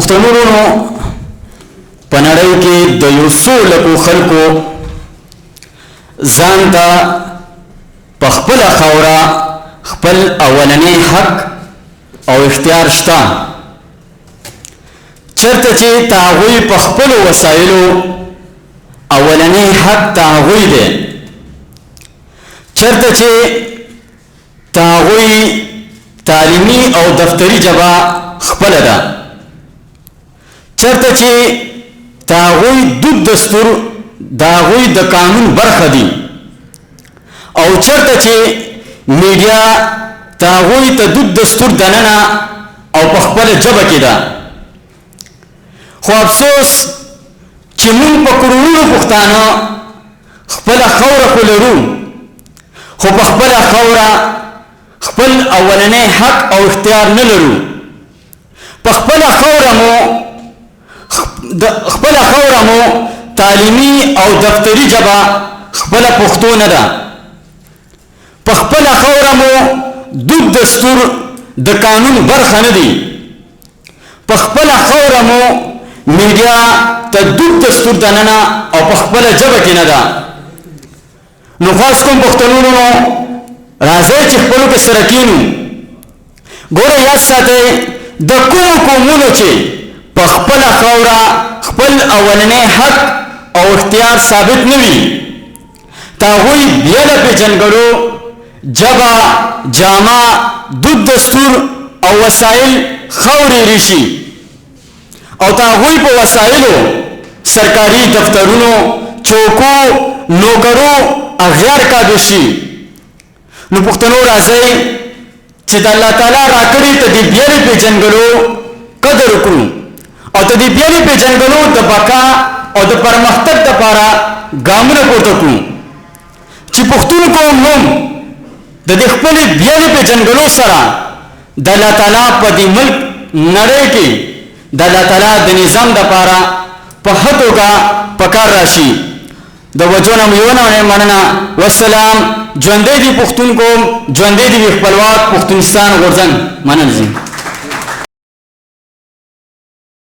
پښتنو ورونو په نړۍ کې د یو څو لکو خلکو ځان ته په خپله خاوره خپل اولنی حق او اختیار شته چېرته چې د هغوی په خپلو وسایلو اولنی حق د هغوی دی چېرته چې د هغوی تعلیمي او دفتري ژبه خپله ده چېرته چې د هغوی دود دستور د هغوی د قانون برخه دي او چېرته چې میډیا د هغوی ته دود دستور دننه او په خپله ژبه کې ده خو افسوس چې موږ په کروڑونو پښتانه خپله خاوره خو لرو خو په خپله خاوره خپل اولنی حق او اختیار نه لرو په خپله خاوره مو تعلیمي او دفتري ژبه خپله پښتو نه ده په خپله خاوره مو دود دستور د قانون برخه نه دي په خپله خاوره مو میډیا ته دود دستور دننه او په خپله ژبه کې نه ده نو خاص کوم پښتنو راځئ چې خپلو کې سره کینو ګوره یاد ساتئ د کومو قومونو چې په خپله خاوره خپل اولنی حق او اختیار ثابت نه وي د هغوی بیله پېژنګلو ژبه جامه دود دستور او وسایل خاورې ریشي او د هغوی په وسایلو سرکاري دفترونو چوکو نوکرو اغیار کاږه شي نو پښتنو راځئ چې د الله تعالی راکړي ته د بیلې پېژنګلو قدر وکړو او د دې بیلې پېژنګلو د بقا او د پرمختګ دپاره ګامونه پورته کړو چې پښتون قوم هم د دې خپلې بیلې پېژنګلو سره د الله تعالی په دې ملک نړۍ کې د الله تعالی د نظام دپاره په ښه توګه په کار راشي د وجونه مو یو نه مننه والسلام ژوندی دې پښتون قوم ژوندی دې خپلواک پښتونستان غورځنګ مننه